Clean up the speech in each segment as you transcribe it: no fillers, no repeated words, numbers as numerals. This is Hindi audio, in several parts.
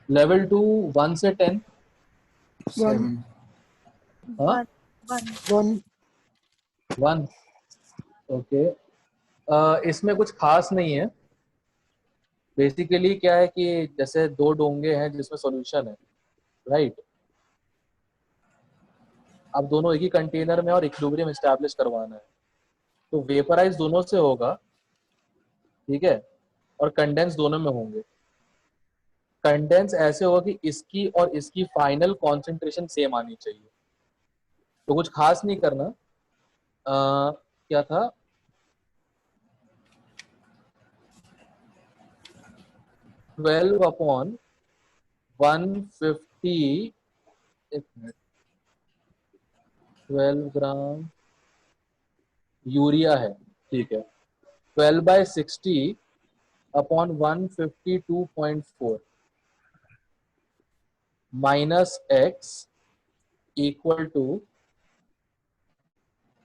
लेवल 2 1 से 10। 7 हाँ 1 1। ओके, इसमें कुछ खास नहीं है। बेसिकली क्या है कि जैसे दो डोंगे हैं जिसमें सॉल्यूशन है, राइट। अब दोनों एक ही कंटेनर में और इक्विलिब्रियम एस्टैब्लिश करवाना है, तो वेपराइज दोनों से होगा, ठीक है, और कंडेंस दोनों में होंगे। कंडेंस ऐसे होगा कि इसकी और इसकी फाइनल कॉन्सेंट्रेशन सेम आनी चाहिए। तो कुछ खास नहीं करना। क्या था, 12/150, 12 ग्राम यूरिया है, ठीक है। 12/60/152.4 minus x equal to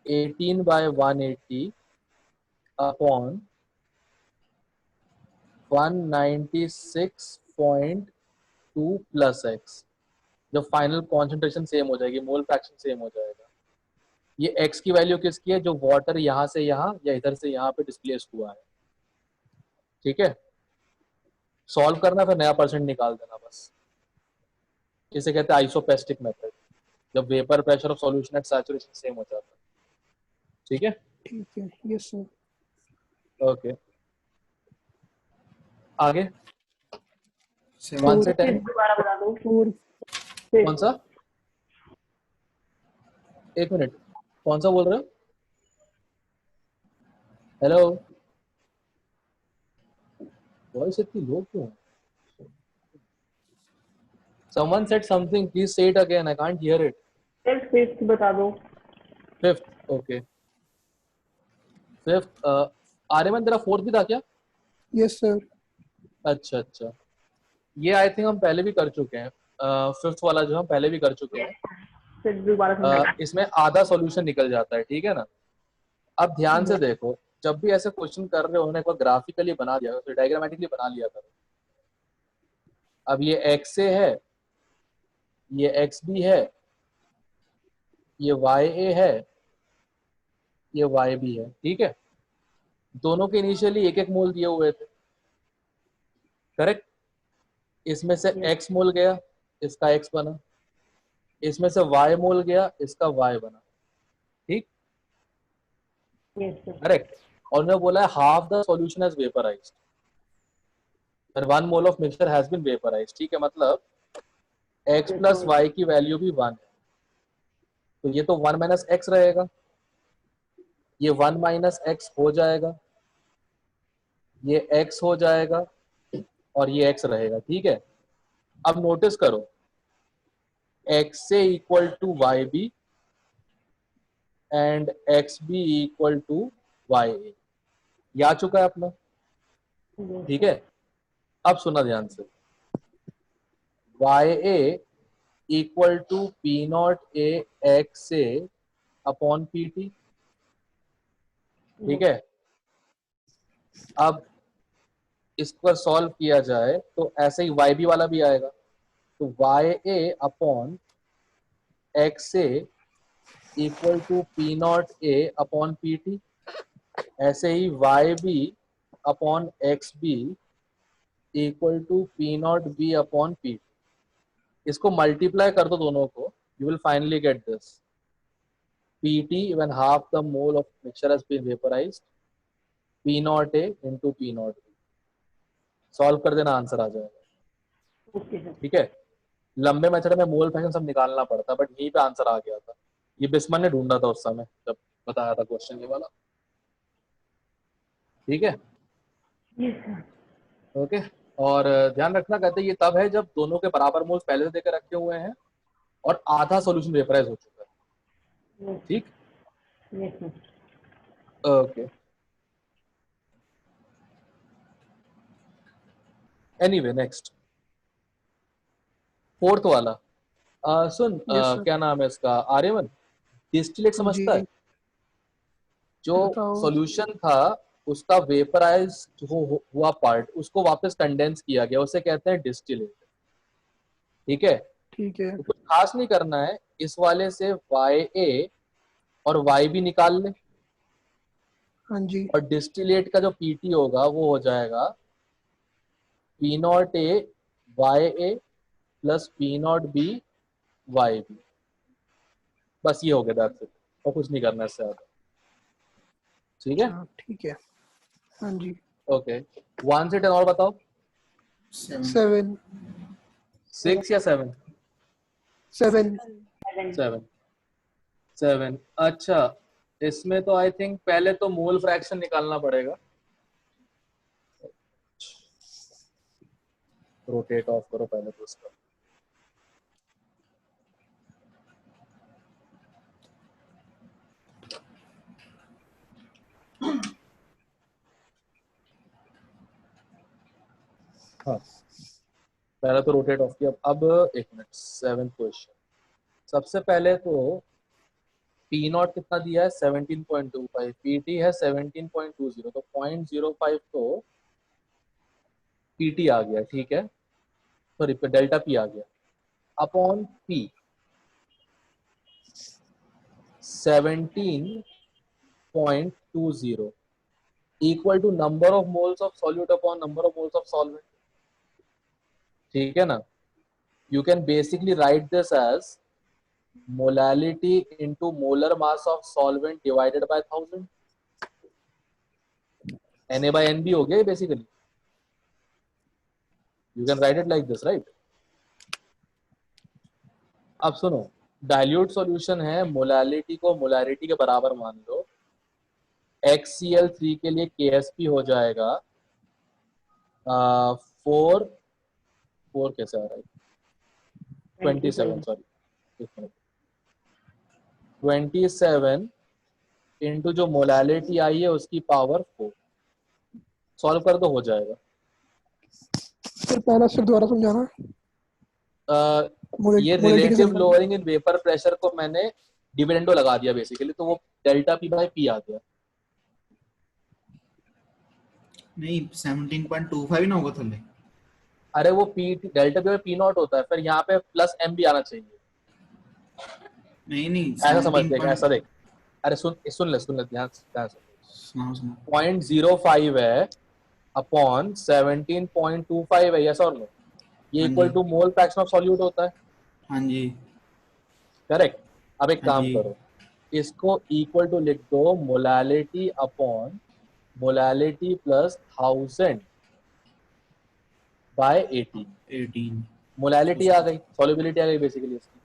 18/180 upon 196.2 plus x. जब फाइनल कॉन्सेंट्रेशन सेम हो जाएगी, मोल फ्रैक्शन सेम हो जाएगा। ये एक्स की वैल्यू किसकी है, जो वाटर यहां से यहां या इधर से यहां पे डिस्प्लेस हुआ है, ठीक है। सॉल्व करना, फिर नया परसेंट निकाल देना बस। इसे कहते हैं आइसोपेस्टिक मेथड, जब vapour pressure of solution at saturation same हो जाता है, ठीक है। ठीक है। Yes sir. ओके, आगे 1 से 4 10। दोबारा बता दो। 4 कौन सा, एक मिनट, कौन सा बोल रहे हो? हेलो, वॉइस इतनी लो क्यों है? Someone said something, please say it again, I can't hear it. Fifth बता दो। Fifth, okay. फिफ्थ, आर्यमन तेरा फोर्थ भी था क्या? Yes sir. अच्छा अच्छा, ये आई थिंक हम पहले भी कर चुके हैं। फिफ्थ वाला जो हम पहले भी कर चुके हैं। फिर दोबारा समझाना। इसमें आधा सॉल्यूशन निकल जाता है, ठीक है ना। अब ध्यान से देखो, जब भी ऐसे क्वेश्चन कर रहे हो, उन्होंने एक बार ग्राफिकली बना दिया, तो डायग्रामेटिकली बना लिया करो। अब ये एक्स ए है, ये एक्स बी है, ये वाई ए है, ये वाई बी है, ठीक है। दोनों के इनिशियली एक एक मोल दिए हुए थे, करेक्ट। इसमें से x मोल गया, इसका x बना। इसमें से y मोल गया, इसका y बना, ठीक, करेक्ट। और उन्होंने बोला है half the solution has vaporised और 1 mole of mixture has been vaporised, ठीक है। मतलब x प्लस y की वैल्यू भी 1 है, तो ये तो 1 माइनस एक्स रहेगा, ये 1 माइनस एक्स हो जाएगा, ये x हो जाएगा, और ये x रहेगा, ठीक है। अब नोटिस करो, x A equal to y B and x B equal to y A, ये आ चुका है अपना, ठीक है। अब सुना ध्यान से, Y A equal to P naught A X A upon P T, ठीक है। अब इसको सॉल्व किया जाए तो ऐसे ही वाई बी वाला भी आएगा, तो y A upon x A equal to P naught A upon P T, ऐसे ही y B upon x B equal to P naught B upon P T. इसको मल्टीप्लाई कर दो दोनों को, you will finally get this Pt when half the mole of mixture has been vaporized, P naught A into P naught B। Solve कर देना, आंसर आ जाएगा, ठीक है। लंबे मेथड में मोल फ्रैक्शन सब निकालना पड़ता, बट यहीं पे आंसर आ गया था। ये बिस्मन ने ढूंढा था उस समय जब बताया था क्वेश्चन ये वाला, ठीक है। ओके, और ध्यान रखना, कहते हैं ये तब है जब दोनों के बराबर मोल्स पहले से देकर रखे हुए हैं और आधा सॉल्यूशन वेपराइज हो चुका है, ठीक। ओके, एनीवे नेक्स्ट, फोर्थ वाला। सुन, यस सर। क्या नाम है इसका, आर्यमन, डिस्टिलेट जी समझता है? जो बताओ। सॉल्यूशन था उसका वेपराइज हुआ पार्ट, उसको वापस कंडेंस किया गया, उसे कहते हैं डिस्टिलेट। ठीक है, ठीक है। तो कुछ खास नहीं करना है, इस वाले से YA और Y भी निकाल ले, हाँ जी। और डिस्टिलेट का जो PT होगा वो हो जाएगा P0A YA plus P0B YB। बस ये हो गया, दैट्स इट, और कुछ नहीं करना इससे ज्यादा। ठीक है, अच्छा ठीक है। हाँ जी। ओके, 1 से 10 और बताओ। 7 6 या 7? 7 7 7। अच्छा, इसमें तो आई थिंक पहले तो मोल फ्रैक्शन निकालना पड़ेगा। रोटेट ऑफ करो पहले तो उसका। हाँ, पहले तो रोटेट ऑफ किया। अब एक मिनट, 7th क्वेश्चन। सबसे पहले तो पी नॉट कितना दिया है 17.25, पीटी है 17.20, तो 0.05 तो पीटी आ गया, ठीक है, सॉरी डेल्टा पी आ गया, upon P 17.20 equal to number of moles of solute upon number of moles of solvent. ठीक है ना, you can basically write this as molality into molar mass of solvent divided by 1000। Na by nb हो गया basically, you can write it like this, right? अब सुनो, डाइल्यूट सॉल्यूशन है, मोलालिटी को मोलारिटी के बराबर मान लो, HCl3 के लिए KSP हो जाएगा 4 कैसे आ रहा है 27, सॉरी 27 इंटू जो मोलालिटी आई है उसकी पावर 4। सॉल्व कर दो, हो जाएगा। फिर पहला स्टेप दोबारा समझाना। ये मोलेलिटी कैसे रिलेटिव निकालना? लोअरिंग इन वेपर प्रेशर को मैंने डिविडेंडो लगा दिया बेसिकली, तो वो डेल्टा पी बाई पी आ गया। नहीं 17.25 ना होगा थल्ले। अरे वो P delta P by P not होता है, फिर यहाँ पे प्लस एम भी आना चाहिए। नहीं ऐसा समझ 17. देगा, ऐसा देख, अरे सुन सुन ले ध्यान से। सुनाओ 0.05 है अपॉन 17.25 है, यस और नो, ये हाँ इक्वल जी to mole fraction of solute होता है, हाँ जी करेक्ट। अब एक हाँ काम जी करो, इसको इक्वल टू लिख दो molality upon molality plus 1000 by 18। 18। Molality आ गई, सॉल्युबिलिटी आ गई बेसिकली इसकी।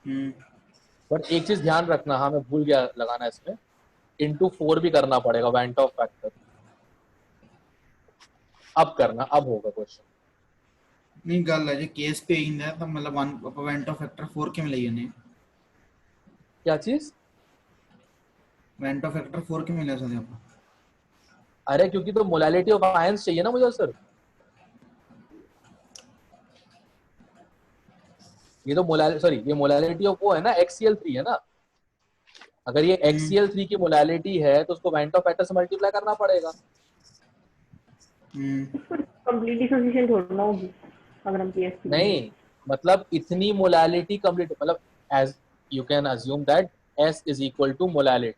हम्म बट एक चीज ध्यान रखना, हाँ मैं भूल गया लगाना, इसमें इंटू 4 भी करना पड़ेगा, वेंट ऑफ फैक्टर। अब करना, अब होगा क्वेश्चन। नहीं गल है जी केस पे इंदा है तो मतलब 1 वेंट ऑफ फैक्टर 4 के मिलाई ने क्या चीज? वेंट ऑफ फैक्टर 4 के मिला सकते आप। अरे क्योंकि तो मोलालिटी ऑफ आयंस चाहिए ना मुझे सर, ये तो मोलालिटी, सॉरी ये मोलालिटी ऑफ वो है ना HCl3 है ना, अगर ये HCl3 की मोलालिटी है तो उसको वेंट ऑफ फैक्टर से मल्टीप्लाई करना पड़ेगा। कंप्लीट डिसोसिएशन छोड़ना होगी अगर हम पीएस नहीं मतलब इतनी मोलालिटी कंप्लीट, मतलब as you can assume that S is equal to molality,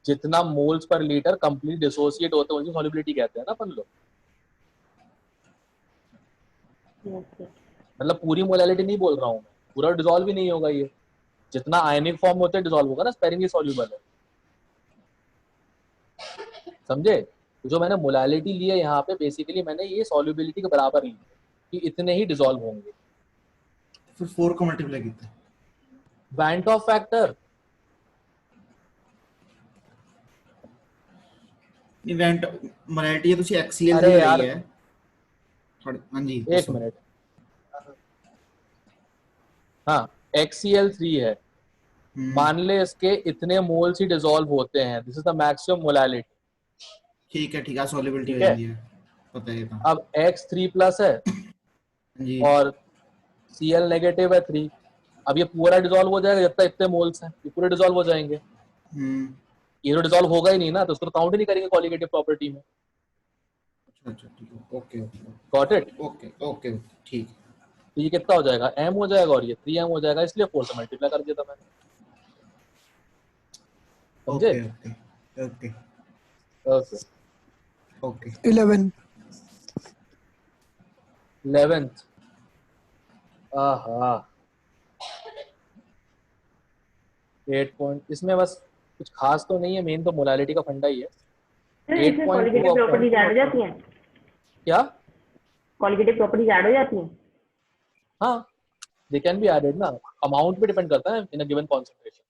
जितना मोल्स पर लीटर कंप्लीट डिसोसिएट होते हैं उसकी सॉल्युबिलिटी कहते हैं ना अपन लोग। मतलब पूरी मोलालिटी नहीं बोल रहा हूँ मैं, पूरा डिसॉल्व भी नहीं होगा ये, जितना आयनिक फॉर्म होते हैं डिसॉल्व होगा ना, स्पेरिंगली सॉल्युबल है, समझे? तो जो मैंने मोलालिटी ली है यहाँ पे बेसिकली मैंने ये सॉल्युबिलिटी के बराबर ली है कि इतने ही डिसॉल्व होंगे। फिर 4 को मल्टीप्लाई किया वेंट ऑफ फैक्टर, नहीं वेंट मोलालिटी है ਤੁਸੀਂ HCl अरे ਦੀ ਲਈ यार है हाँ जी एक मिनट, हाँ HCl3 है, मान ले इसके इतने मोल्स ही डिसॉल्व होते हैं, this is the maximum molality, ठीक है सॉल्युबिलिटी हो ठीक है। जाती है पता है था अब X3 प्लस है हाँ जी और Cl नेगेटिव है 3, अब ये पूरा डिसॉल्व हो जाएगा, जब तक इतने मोल्स हैं ये पूरे डिसॉल्व हो जाएंगे, ये तो डिसॉल्व होगा ही नहीं ना, तो उसको काउंट ही नहीं करेंगे कॉलिगेटिव प्रॉपर्टी में। अच्छा ठीक है okay got it? Okay okay ठीक तो ये कितना हो जाएगा, m हो जाएगा और ये 3m हो जाएगा, इसलिए 4 से मल्टीप्लाई कर दिया था मैंने। समझे? Okay okay okay okay. Okay 11 11th, आहा 8 पॉइंट, इसमें बस कुछ खास तो नहीं है, मेन तो मोलालिटी का फंडा ही है। सर इसमें 8.2 क्वालिटेटिव प्रॉपर्टीज ऐड हो जाती हैं, क्या? क्वालिटेटिव प्रॉपर्टीज ऐड हो जाती हैं। हाँ, दे कैन बी एडेड ना, अमाउंट पे डिपेंड करता है इन अ गिवन कॉन्सेंट्रेशन,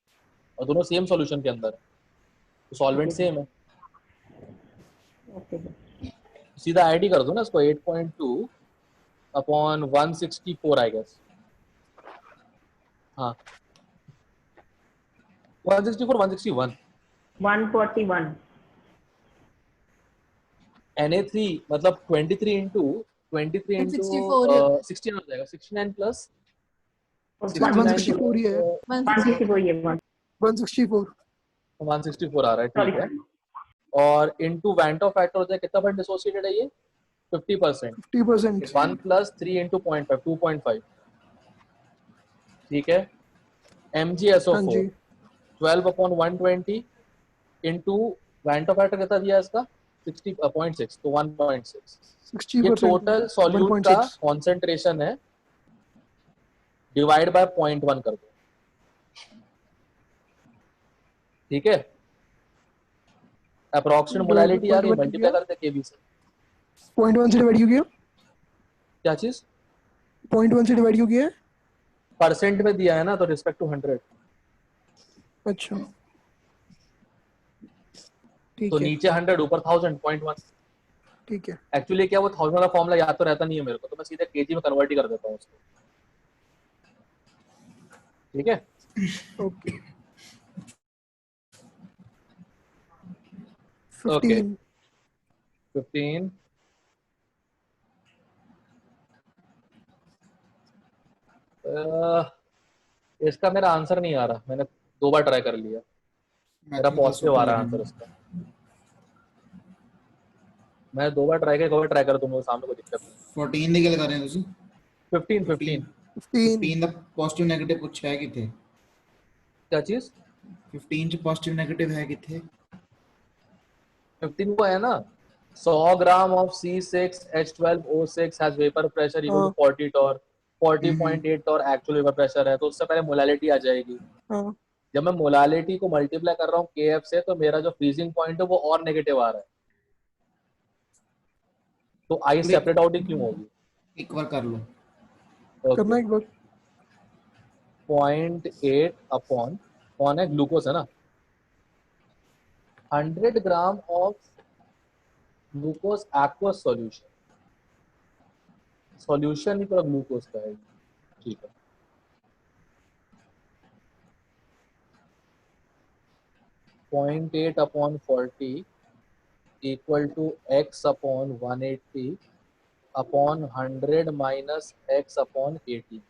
और दोनों सेम सॉल्यूशन के अंदर है, तो सॉल्वेंट सेम है। Okay sir. सीधा ऐड ही कर दो ना इसको, 8.2 अपॉन 164 आई गेस। हाँ 164 161 141 Na3 मतलब 23 इंटू 164 16 हो जाएगा, 69 प्लस और 164 ही है, 164 ये 164 164 आ रहा है, सॉरी ठीक है। और इंटू वैंट ऑफ फैक्टर हो जाए, कितना परसेंट डिसोसिएटेड है ये? 50%। 50%। 1 प्लस 3 इंटू 0.5 2.5, ठीक है। हाँ MgSO4 जी 12 upon 120 into van't of factor कितना दिया है इसका, 60.6, तो 1.6। ये 60% टोटल सॉल्यूट का 1.6। कॉन्सेंट्रेशन है, डिवाइड बाय 0.1 कर दो, ठीक है। अप्रोक्सीमेट मोलालिटी आ गई, 0.1 मल्टीप्लाई किया, करते केबी से। 0.1 से डिवाइड क्यों किया, क्या चीज? 0.1 से डिवाइड क्यों किया है? परसेंट में दिया है ना, तो रिस्पेक्ट टू 100, अच्छा तो ठीक है नीचे 100 ऊपर 1000, 0.1। ठीक है एक्चुअली क्या वो 1000 वाला फॉर्मूला याद तो रहता नहीं है मेरे को, तो मैं सीधे केजी में कन्वर्ट ही कर देता हूँ उसको, ठीक है। ओके ओके 15 15 इसका मेरा आंसर नहीं आ रहा, मैंने 2 बार ट्राई कर लिया, मेरा मैथमेटिकल पॉजिटिव आ सुपर रहा है लगे आंसर इसका। मैं 2 बार ट्राई कर, 1 बार ट्राई कर, तुम लोग सामने कोई दिक्कत नहीं। 14 ਦੀ ਗੱਲ ਕਰ ਰਹੇ ਹੋ ਤੁਸੀਂ 15 15 15 15 15 ਦਾ ਪੋਜ਼ਿਟਿਵ 네ਗੇਟਿਵ ਪੁੱਛਿਆ ਹੈ ਕਿੱਥੇ क्या चीज? 15 ਚ ਪੋਜ਼ਿਟਿਵ 네ਗੇਟਿਵ है किथे 15 को है ना, 100 gram of C6H12O6 has vapour pressure equal to हाँ 40 torr, hmm 40.8 torr actual vapour pressure है, तो उससे पहले मोलालिटी आ जाएगी। हाँ जब मैं मोलालिटी को मल्टीप्लाई कर रहा हूँ KF से, तो मेरा जो फ्रीजिंग पॉइंट है वो और नेगेटिव आ रहा है, तो आई पूरे सेपरेट आउट ही क्यों होगी? एक बार कर लो ओके करना एक बार 0.8 अपॉन, कौन है, ग्लूकोज है ना, 100 gram of glucose aqueous solution, solution ही पूरा ग्लूकोज का है, ठीक है। 0.8 upon 40 equal to x upon 180 upon 100 minus x upon 80।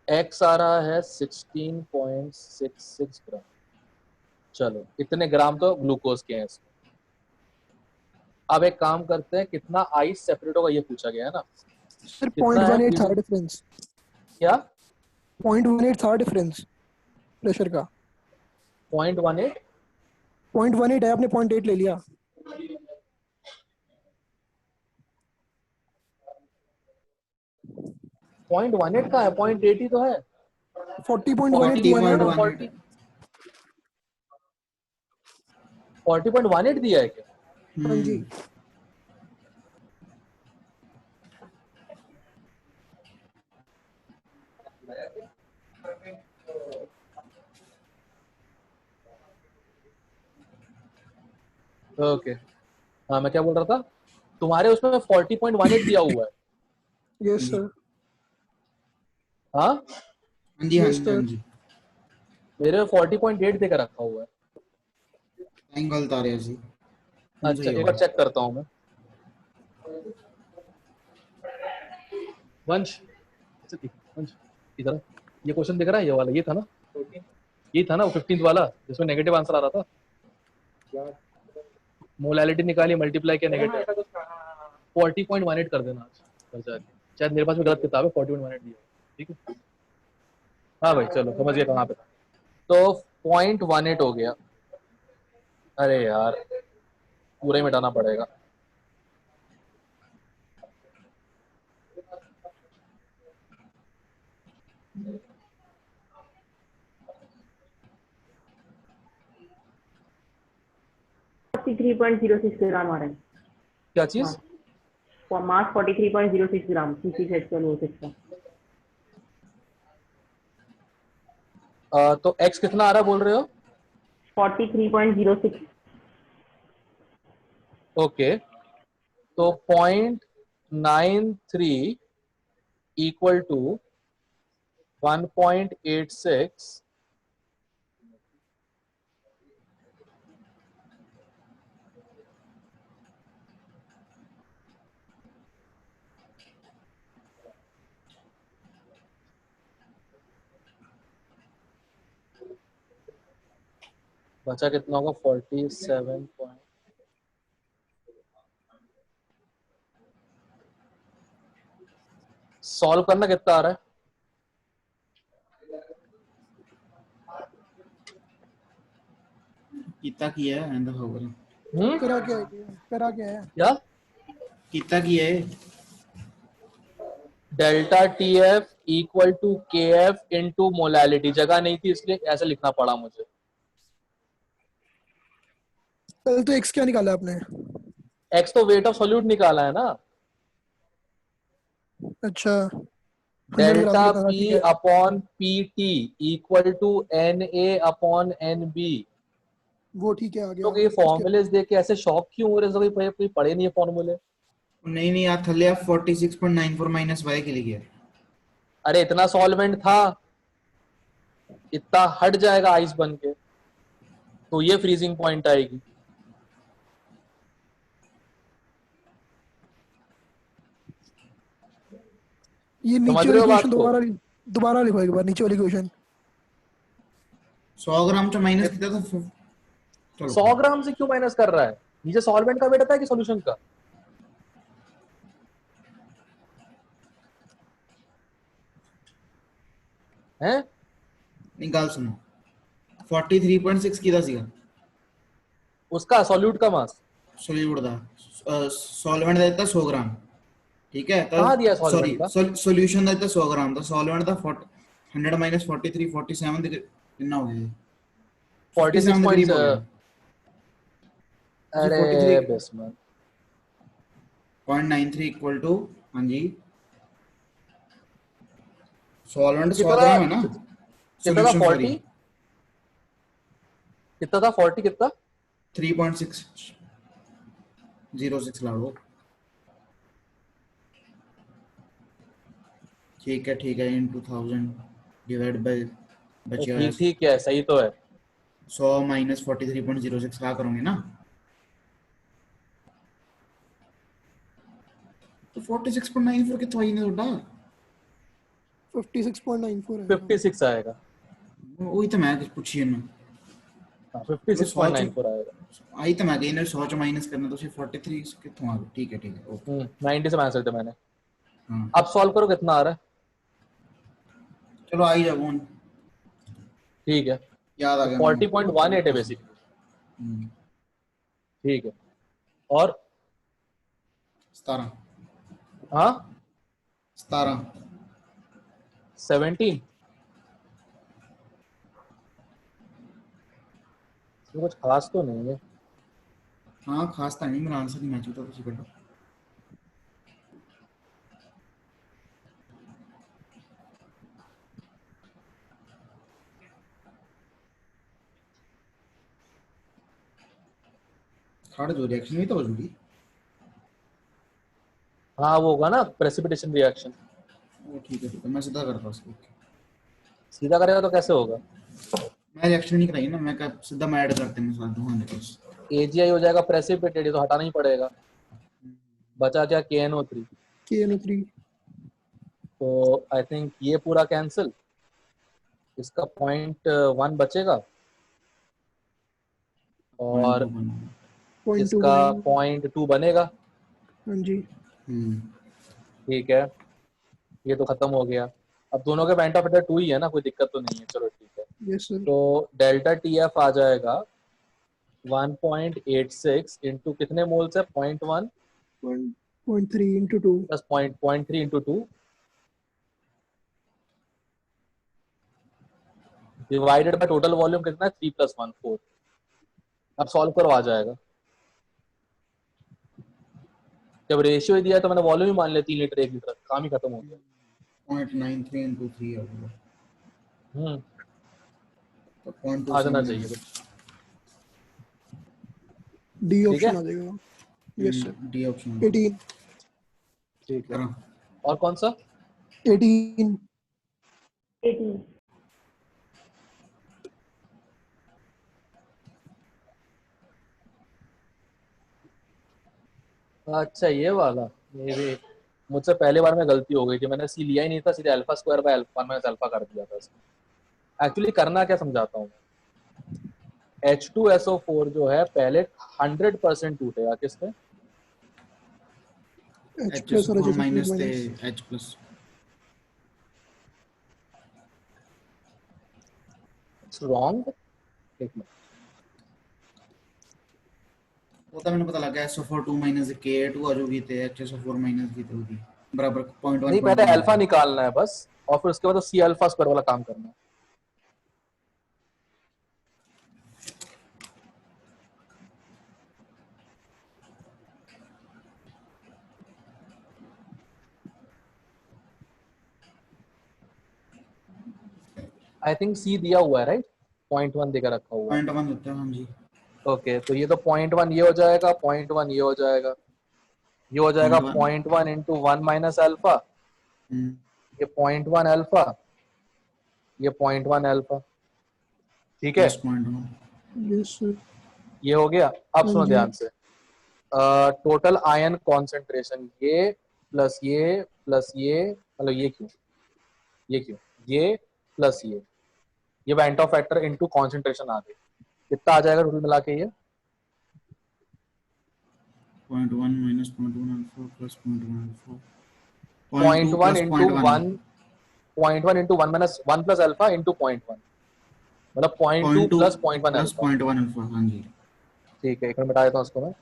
x आ रहा है 16.66 ग्राम। चलो इतने ग्राम तो ग्लूकोज के हैं इसमें। अब एक काम करते हैं, कितना आइस सेपरेट होगा ये पूछा गया है ना, सर कितना है 0.18 था freezing? डिफरेंस, क्या 0.18 था डिफरेंस प्रेशर का, 0.18? 0.18 है, आपने 0.8 ले लिया। 0.18 का है, 0.8 ही तो है। 40.18 40 दिया ना, 40.18 40.18 दिया है क्या? हाँ जी ओके हाँ, मैं क्या बोल रहा था, तुम्हारे उसमें 40.18 दिया हुआ है। यस सर हाँ हाँ जी हाँ यस जी हाँ सर जी मेरे 40.8 देकर रखा हुआ है। टाइम गलत आ रहा ਸੀ ਹੁਣ अच्छा सही एक होगा बार चेक करता हूँ मैं। वंश, अच्छा, वंश इधर, ये क्वेश्चन दिख रहा है, ये वाला ये था ना, ये था ना वो 15th वाला जिसमें नेगेटिव आंसर आ रहा था। मोलैलिटी निकाली, मल्टीप्लाई किया, नेगेटिव 40.18 कर देना आज घर जाके। शायद मेरे पास भी गलत किताब है, 40.18 दिया, ठीक है। हाँ भाई चलो समझ गया कहाँ पे था। तो 0.18 हो गया। अरे यार पूरा ही मिटाना पड़ेगा। Three point zero six gram आ रहा है क्या चीज? मास 43.06 ग्राम C6H12O6 का। तो x कितना आ रहा है बोल रहे हो? 43.06। ओके तो 0.93 इक्वल टू 1.86 बचा कितना होगा? 47 पॉइंट सॉल्व करना कितना आ रहा है? कितना किया है एंड होगा करा क्या है? करा क्या है? क्या? कितना किया है? Delta T F equal to K F into molality. जगह नहीं थी इसलिए ऐसे लिखना पड़ा मुझे। कल तो एक्स क्या निकाला आपने? एक्स तो वेट ऑफ सॉल्यूट निकाला है ना। अच्छा 100 ग्राम डेल्टा लिखा था, ठीक पी है। Upon P T equal to N A upon N B. वो ठीक है, आ गया। तो ये उसके फॉर्मूलेस देख के ऐसे शॉक क्यों हो रहे हो? कोई पढ़े नहीं है फॉर्मूले। नहीं नहीं यार, थल्ले आप 46.94 माइनस वाई के लिए गया। अरे इतना सॉल्वेंट था, इतना हट जाएगा आइस बन के तो ये फ्रीजिंग पॉइंट आएगी। ये समझ नीचे रहे वाली हो क्वेश्चन बात को? दोबारा लिखो एक बार, नीचे वाली क्वेश्चन। 100 ग्राम चा माइनस कितना था? चलो 100 ग्राम से क्यों माइनस कर रहा है? नीचे सॉल्वेंट का वेट आता है कि सॉल्यूशन का? हैं? नहीं गल सुनो, 43.6 किदा ਸੀਗਾ उसका सॉल्यूट का मास सॉल्यूट ਦਾ सॉल्वेंट ਦਾ ਦਿੱਤਾ 100 ग्राम, ठीक है। तो कहाँ दिया सॉरी सॉल्वेंट का? सॉल्यूशन ਦਾ ਦਿੱਤਾ 100 ग्राम ਦਾ सॉल्वेंट ਦਾ 100 माइनस 43 47 ਦੇ कितना हो गया? 46 57 ਦੇ पॉइंट। करीब हो गया। अरे 43 बिस्मिल 0.93 इक्वल टू, हाँ जी, सॉल्वेंट 100 कितना? ग्राम है ना, कितना था? सॉल्यूशन सॉरी 40 कितना था? 40 कितना? 3.606 ला लो। ठीक है इन 2000 डिवाइड बाय बचा है ठीक ठीक है, सही तो है। 100 माइनस 43.06 क्या करोगे ना, तो 46.94 कितना आई ने उड़ा 56.94 है। 56 आएगा। वही तो मैं पूछी ना, हाँ 56.94 आएगा। आई तो मैं कहीं ने 100 माइनस करना तो सिर्फ 43 कितना आ गया। ठीक है ओके। 90 से माइनस करते मैंने। हाँ अब सॉल्व करो कितना आ रहा है। चलो आई जाओ, ठीक है याद आ तो गया 40.18 है बेसिकली। हम्म, ठीक है और 17 हाँ 17 17 कुछ खास तो नहीं है। हाँ खास था नहीं, मेरा आंसर नहीं मैच होता तो कटो। थर्ड जो रिएक्शन हुई तो हो जुड़ी हाँ वो होगा ना प्रेसिपिटेशन रिएक्शन। वो ठीक है मैं सीधा करता उसको। सीधा करेगा तो कैसे होगा? मैं रिएक्शन नहीं कराई ना, मैं क्या सीधा मैं ऐड करते हैं साथ दोनों के पास। AgI हो जाएगा प्रेसिपिटेट, ये तो हटाना ही पड़ेगा। बचा क्या? KNO3। KNO3 तो आई थिंक ये पूरा कैंसिल। इसका 0.1 बचेगा और 0.2 इसका 0.2 0.2 बनेगा। हाँ जी ठीक है, ये तो खत्म हो गया। अब दोनों के पॉइंट ऑफ फैक्टर 2 ही है ना, कोई दिक्कत तो नहीं है। चलो ठीक है, यस सर तो डेल्टा टी एफ आ जाएगा 1.86 इंटू कितने मोल्स है 0.1 0.3 into 2 plus 0.3 into 2 divided by total volume कितना है 3 + 1 4। अब सॉल्व करो, आ जाएगा। जब रेशियो दिया है तो मैंने वॉल्यूम ही मान लिया 3 लीटर 1 लीटर, काम ही खत्म हो गया। 0.93 into 3 आ गया तो 0.2 आ से जाना चाहिए कुछ। D ठीक है, ऑप्शन आ जाएगा यस सर डी ऑप्शन 18 ठीक है। करा। और कौन सा? 18 18 अच्छा, ये वाला मेरे मुझसे पहले बार में गलती हो गई थी, मैंने सी लिया ही नहीं था, सीधे alpha square by alpha minus alpha कर दिया था इसमें। एक्चुअली करना क्या समझाता हूँ। H2SO4 जो है पहले 100% टूटेगा किसमें? H plus और HSO4 HSO माइनस थे minus H plus. It's wrong. एक मिनट, वो तो मैंने पता लगा SO4 2 माइनस Ka2 आ जो भी थे HSO4 माइनस भी थे होगी बराबर 0.1 नहीं, पहले 0.1 अल्फा निकालना है बस, और फिर उसके बाद तो सी अल्फा स्क्वायर वाला काम करना है। आई थिंक सी दिया हुआ है राइट, 0.1 देकर रखा हुआ है। 0.1 होता है हाँ जी। ओके, तो ये तो 0.1 ये हो जाएगा, 0.1 ये हो जाएगा, ये हो जाएगा 0.1 0.1 इंटू 1 माइनस अल्फा, ये 0.1 अल्फा, ये 0.1 अल्फा। ठीक है, प्लस 0.1 यस सर ये हो गया। अब हाँ सुनो जी ध्यान से, टोटल आयन कॉन्सेंट्रेशन ये प्लस ये प्लस ये, मतलब ये क्यों, ये क्यों, ये प्लस ये van't Hoff factor into concentration आ गई। कितना आ जाएगा टोटल मिला के? ये 0.1 minus 0.1 alpha plus 0.1 alpha 0.2 0.1 plus into 0.1 1, 0.1 into 1 minus 1 plus alpha into 0.1, मतलब 0.2 0.2 प्लस 0.1 प्लस अल्फा। 0.1 अल्फा हाँ जी। ठीक है, एक मिनट बता देता हूँ उसको मैं।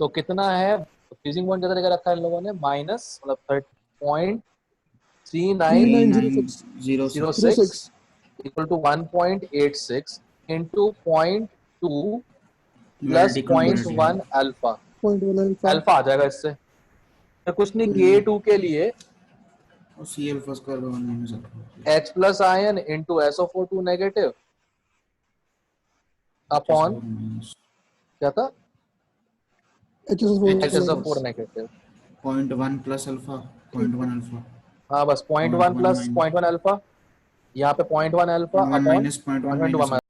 तो कितना है, फ्रीजिंग पॉइंट कितना देकर रखा है इन लोगों ने, माइनस मतलब 3906 0.3906 06 equal to 1.86 into 0.2 plus divided 0.1 alpha. 0.1 alpha alpha आ जाएगा इससे, तो कुछ नहीं, Ka2 के लिए और C alpha square by 1 minus alpha H plus ion into SO4 2 negative upon minus क्या था, HSO4 HSO4 minus negative. 0.1 plus alpha ठीक 0.1 है अल्फा हाँ बस 0.1 0.1 प्लस माइनस 0.1 अल्फा, यहाँ पे 0.1 अल्फा 0.1 अपॉन माइनस 0.1 0.1 माइनस